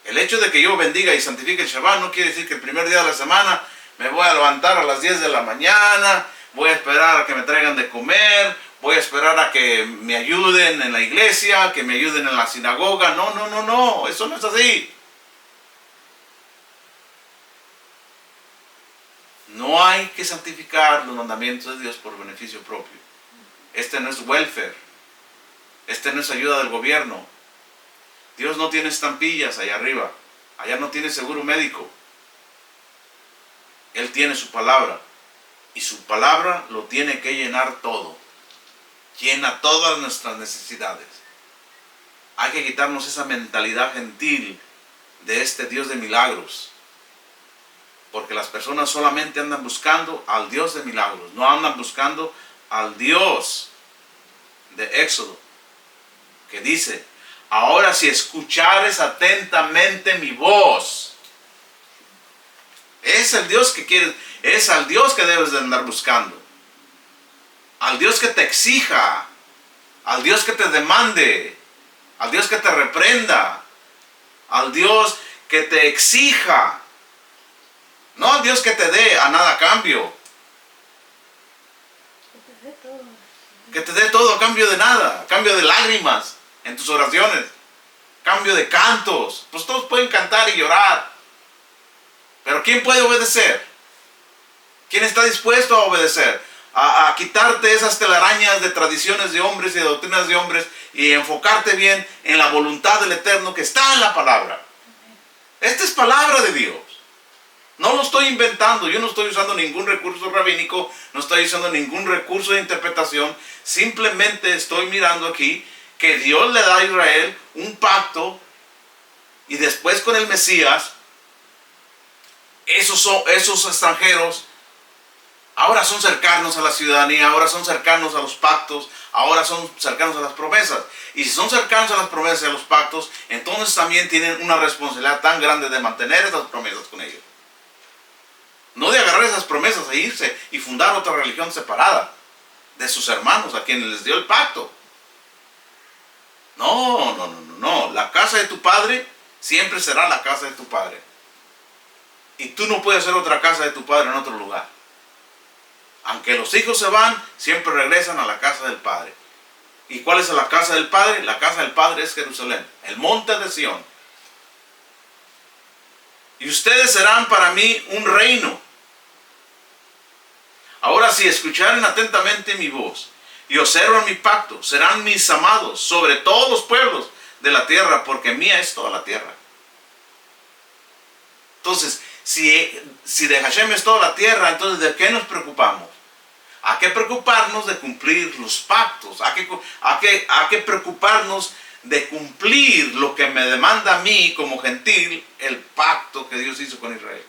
El hecho de que yo bendiga y santifique el Shabbat no quiere decir que el primer día de la semana me voy a levantar a las 10 de la mañana, voy a esperar a que me traigan de comer, voy a esperar a que me ayuden en la iglesia, que me ayuden en la sinagoga. No, eso no es así. No hay que santificar los mandamientos de Dios por beneficio propio. Este no es welfare. Este no es ayuda del gobierno. Dios no tiene estampillas allá arriba. Allá no tiene seguro médico. Él tiene su palabra. Y su palabra lo tiene que llenar todo. Llena todas nuestras necesidades. Hay que quitarnos esa mentalidad gentil de este Dios de milagros. Porque las personas solamente andan buscando al Dios de milagros. No andan buscando al Dios de Éxodo. que dice, ahora si escuchares atentamente mi voz. Es el Dios que quieres, es al Dios que debes de andar buscando. Al Dios que te exija, al Dios que te demande, al Dios que te reprenda, al Dios que te exija. No al Dios que te dé a nada a cambio. Que te dé todo a cambio de nada, a cambio de lágrimas en tus oraciones, cambio de cantos. Pues todos pueden cantar y llorar. Pero ¿quién puede obedecer? ¿Quién está dispuesto a obedecer? A quitarte esas telarañas de tradiciones de hombres y de doctrinas de hombres y enfocarte bien en la voluntad del Eterno que está en la palabra. Esta es palabra de Dios. No lo estoy inventando. Yo no estoy usando ningún recurso rabínico. No estoy usando ningún recurso de interpretación. Simplemente estoy mirando aquí que Dios le da a Israel un pacto y después con el Mesías esos extranjeros ahora son cercanos a la ciudadanía, ahora son cercanos a los pactos, ahora son cercanos a las promesas. Y si son cercanos a las promesas y a los pactos, entonces también tienen una responsabilidad tan grande de mantener esas promesas con ellos. No de agarrar esas promesas e irse y fundar otra religión separada de sus hermanos a quienes les dio el pacto. No. La casa de tu padre siempre será la casa de tu padre. Y tú no puedes hacer otra casa de tu padre en otro lugar. Aunque los hijos se van, siempre regresan a la casa del Padre. ¿Y cuál es la casa del Padre? La casa del Padre es Jerusalén, el monte de Sión. Y ustedes serán para mí un reino. Ahora si escucharen atentamente mi voz y observan mi pacto, serán mis amados sobre todos los pueblos de la tierra, porque mía es toda la tierra. Entonces, si de Hashem es toda la tierra, entonces ¿de qué nos preocupamos? Hay que preocuparnos de cumplir los pactos. Hay que preocuparnos de cumplir lo que me demanda a mí como gentil, el pacto que Dios hizo con Israel.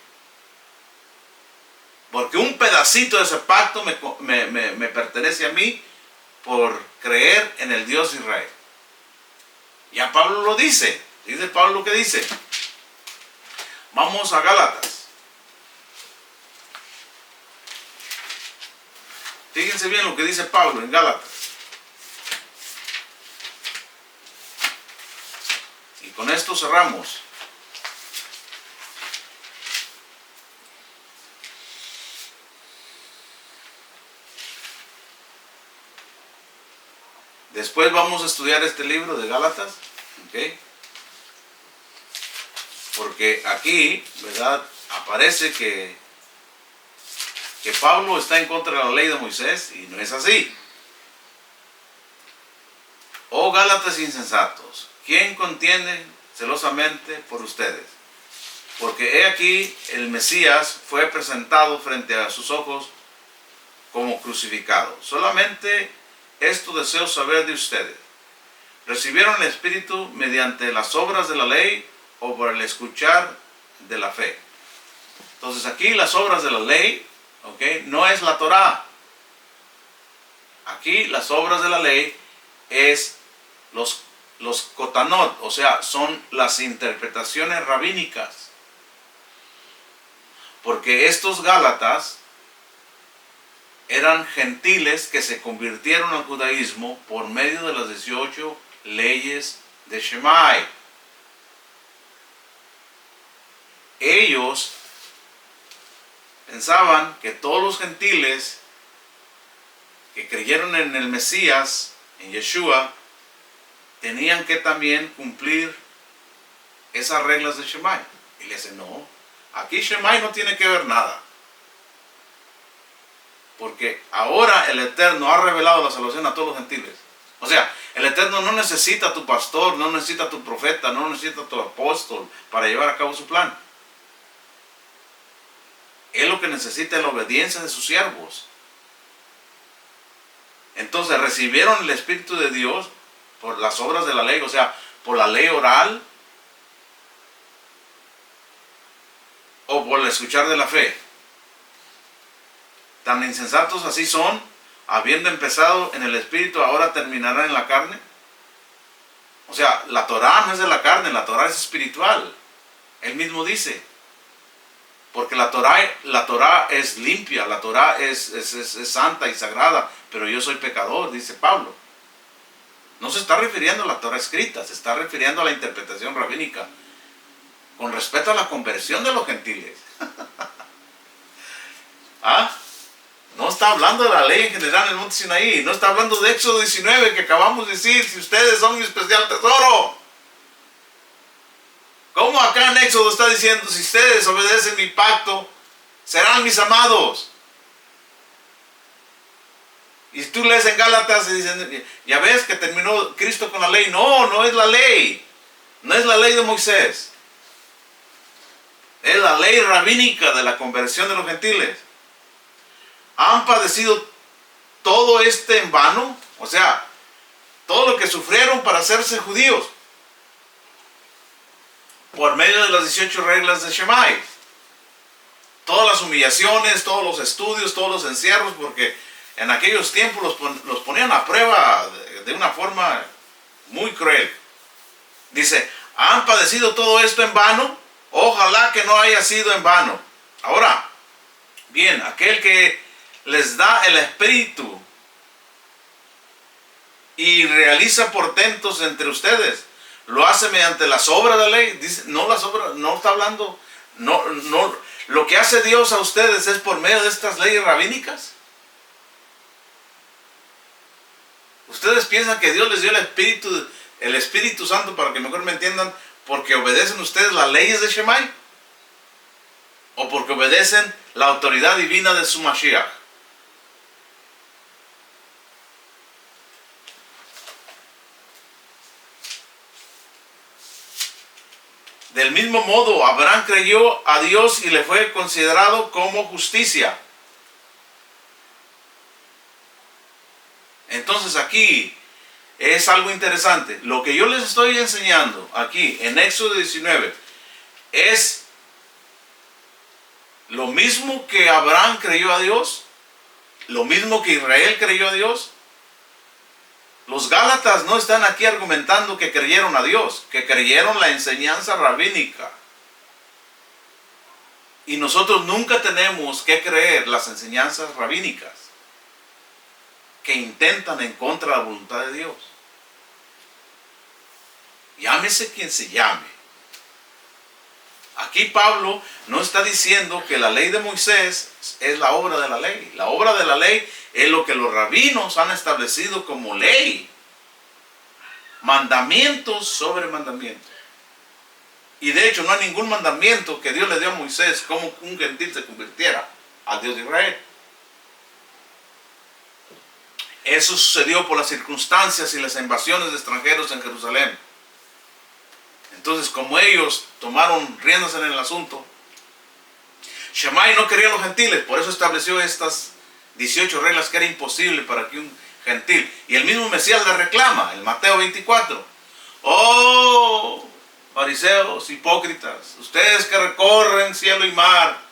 Porque un pedacito de ese pacto me pertenece a mí por creer en el Dios de Israel. Ya Pablo lo dice. Dice Pablo lo que dice. Vamos a Gálatas. Fíjense bien lo que dice Pablo en Gálatas. Y con esto cerramos. Después vamos a estudiar este libro de Gálatas. ¿Okay? Porque aquí, ¿verdad? Aparece que Pablo está en contra de la ley de Moisés y no es así. Oh Gálatas insensatos, ¿quién contiende celosamente por ustedes? Porque he aquí el Mesías fue presentado frente a sus ojos como crucificado. Solamente esto deseo saber de ustedes. ¿Recibieron el Espíritu mediante las obras de la ley o por el escuchar de la fe? Entonces aquí las obras de la ley, ¿okay? No es la Torá. Aquí las obras de la ley es los kotanot, o sea, son las interpretaciones rabínicas. Porque estos gálatas eran gentiles que se convirtieron al judaísmo por medio de las 18 leyes de Shemai. Ellos pensaban que todos los gentiles que creyeron en el Mesías, en Yeshua, tenían que también cumplir esas reglas de Shemai. Y le dicen, no, aquí Shemai no tiene que ver nada. Porque ahora el Eterno ha revelado la salvación a todos los gentiles. O sea, el Eterno no necesita a tu pastor, no necesita a tu profeta, no necesita a tu apóstol para llevar a cabo su plan. Él lo que necesita es la obediencia de sus siervos. Entonces recibieron el Espíritu de Dios por las obras de la ley, o sea, por la ley oral o por el escuchar de la fe. Tan insensatos así son, habiendo empezado en el Espíritu, ahora terminarán en la carne. O sea, la Torá no es de la carne, la Torá es espiritual. Él mismo dice. Porque la Torá es limpia, la Torá es santa y sagrada, pero yo soy pecador, dice Pablo. No se está refiriendo a la Torá escrita, se está refiriendo a la interpretación rabínica, con respecto a la conversión de los gentiles. ¿Ah? No está hablando de la ley en general en el monte Sinaí, no está hablando de Éxodo 19 que acabamos de decir, si ustedes son mi especial tesoro. ¿Cómo acá en Éxodo está diciendo, si ustedes obedecen mi pacto, serán mis amados? Y tú lees en Gálatas y dicen, ya ves que terminó Cristo con la ley. No, no es la ley. No es la ley de Moisés. Es la ley rabínica de la conversión de los gentiles. ¿Han padecido todo en vano? O sea, todo lo que sufrieron para hacerse judíos. Por medio de las 18 reglas de Shammai. Todas las humillaciones, todos los estudios, todos los encierros, porque en aquellos tiempos los ponían a prueba de una forma muy cruel. Dice, ¿han padecido todo esto en vano? Ojalá que no haya sido en vano. Ahora, bien, aquel que les da el Espíritu y realiza portentos entre ustedes, lo hace mediante las obras de la ley. Dice, no las obras, no está hablando, no, lo que hace Dios a ustedes es por medio de estas leyes rabínicas. Ustedes piensan que Dios les dio el Espíritu Santo, para que mejor me entiendan, porque obedecen ustedes las leyes de Shammai, o porque obedecen la autoridad divina de su Mashiach. Del mismo modo, Abraham creyó a Dios y le fue considerado como justicia. Entonces aquí es algo interesante. Lo que yo les estoy enseñando aquí en Éxodo 19 es lo mismo que Abraham creyó a Dios, lo mismo que Israel creyó a Dios. Los Gálatas no están aquí argumentando que creyeron a Dios, que creyeron la enseñanza rabínica. Y nosotros nunca tenemos que creer las enseñanzas rabínicas que intentan en contra de la voluntad de Dios. Llámese quien se llame. Aquí Pablo no está diciendo que la ley de Moisés es la obra de la ley. La obra de la ley es lo que los rabinos han establecido como ley. Mandamientos sobre mandamientos. Y de hecho no hay ningún mandamiento que Dios le dio a Moisés como un gentil se convirtiera al Dios de Israel. Eso sucedió por las circunstancias y las invasiones de extranjeros en Jerusalén. Entonces, como ellos tomaron riendas en el asunto, Shammai no quería a los gentiles, por eso estableció estas 18 reglas que era imposible para que un gentil. Y el mismo Mesías le reclama, en Mateo 24. Oh, fariseos, hipócritas, ustedes que recorren cielo y mar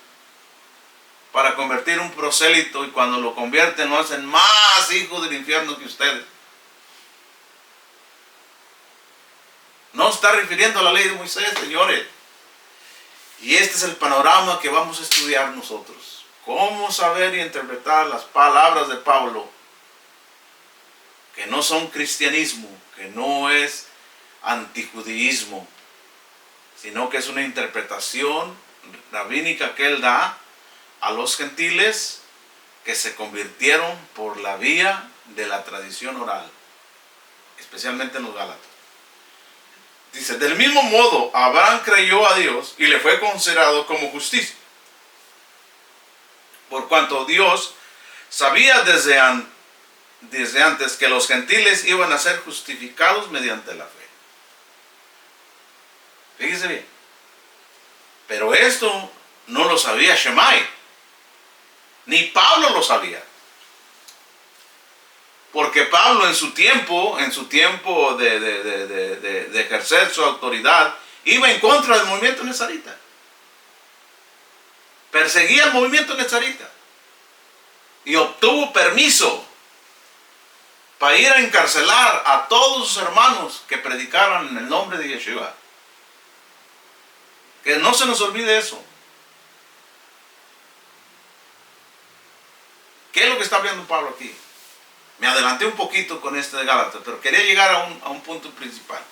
para convertir un prosélito, y cuando lo convierten lo hacen más hijos del infierno que ustedes. No está refiriendo a la ley de Moisés, señores. Y este es el panorama que vamos a estudiar nosotros. Cómo saber y interpretar las palabras de Pablo, que no son cristianismo, que no es antijudaísmo, sino que es una interpretación rabínica que él da a los gentiles que se convirtieron por la vía de la tradición oral, especialmente en los Gálatas. Dice, del mismo modo, Abraham creyó a Dios y le fue considerado como justicia. Por cuanto Dios sabía desde antes que los gentiles iban a ser justificados mediante la fe. Fíjese bien. Pero esto no lo sabía Shammai. Ni Pablo lo sabía. Porque Pablo en su tiempo de ejercer su autoridad, iba en contra del movimiento nezarita. Perseguía el movimiento nezarita. Y obtuvo permiso para ir a encarcelar a todos sus hermanos que predicaran en el nombre de Yeshua. Que no se nos olvide eso. ¿Qué es lo que está viendo Pablo aquí? Me adelanté un poquito con este de Gálatas, pero quería llegar a un punto principal.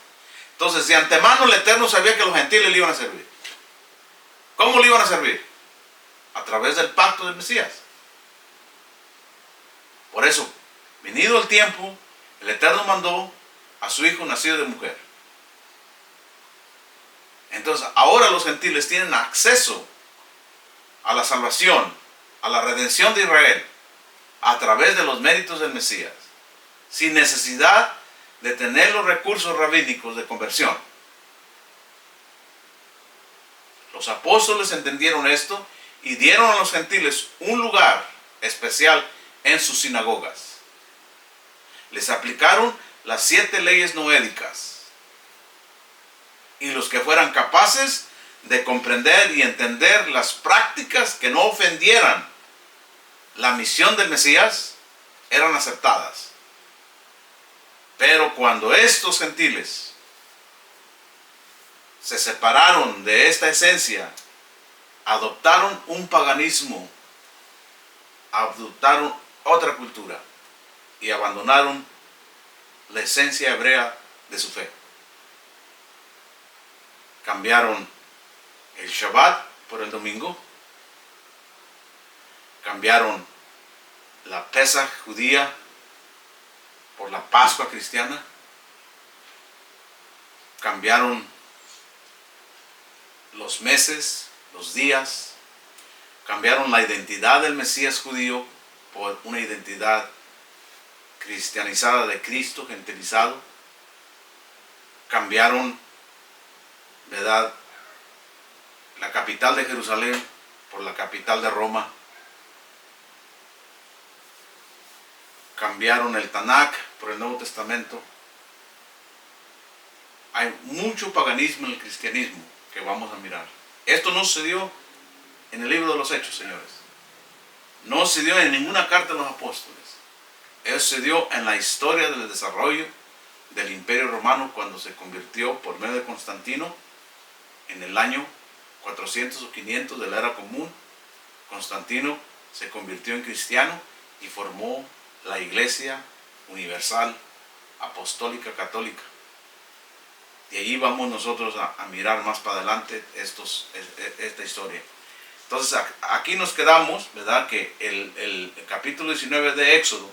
Entonces, de antemano el Eterno sabía que los gentiles le iban a servir. ¿Cómo le iban a servir? A través del pacto del Mesías. Por eso, venido el tiempo, el Eterno mandó a su Hijo nacido de mujer. Entonces, ahora los gentiles tienen acceso a la salvación, a la redención de Israel, a través de los méritos del Mesías, sin necesidad de tener los recursos rabínicos de conversión. Los apóstoles entendieron esto y dieron a los gentiles un lugar especial en sus sinagogas. Les aplicaron las 7 leyes noédicas. Y los que fueran capaces de comprender y entender las prácticas que no ofendieran la misión del Mesías eran aceptadas. Pero cuando estos gentiles se separaron de esta esencia, adoptaron un paganismo, adoptaron otra cultura y abandonaron la esencia hebrea de su fe. Cambiaron el Shabbat por el domingo. Cambiaron la Pesach judía por la Pascua cristiana. Cambiaron los meses, los días. Cambiaron la identidad del Mesías judío por una identidad cristianizada de Cristo, gentilizado. Cambiaron, ¿verdad?, la capital de Jerusalén por la capital de Roma. Cambiaron el Tanakh por el Nuevo Testamento. Hay mucho paganismo en el cristianismo que vamos a mirar. Esto no sucedió en el libro de los Hechos, señores. No sucedió en ninguna carta de los apóstoles. Eso sucedió en la historia del desarrollo del Imperio Romano cuando se convirtió por medio de Constantino en el año 400 o 500 de la era común. Constantino se convirtió en cristiano y formó la Iglesia Universal Apostólica Católica. Y allí vamos nosotros a mirar más para adelante esta historia. Entonces aquí nos quedamos, ¿verdad?, que el capítulo 19 de Éxodo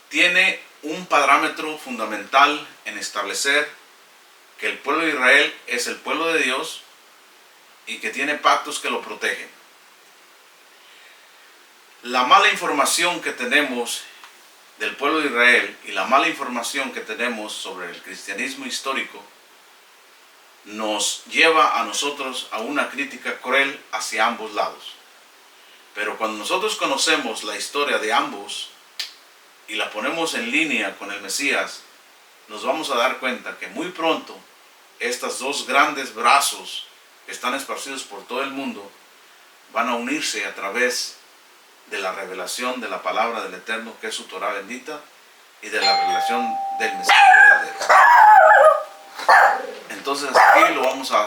tiene un parámetro fundamental en establecer que el pueblo de Israel es el pueblo de Dios y que tiene pactos que lo protegen. La mala información que tenemos del pueblo de Israel y la mala información que tenemos sobre el cristianismo histórico nos lleva a nosotros a una crítica cruel hacia ambos lados. Pero cuando nosotros conocemos la historia de ambos y la ponemos en línea con el Mesías, nos vamos a dar cuenta que muy pronto estos dos grandes brazos que están esparcidos por todo el mundo van a unirse a través de la revelación de la palabra del Eterno, que es su Torah bendita, y de la revelación del Mesías verdadero. Entonces aquí lo vamos a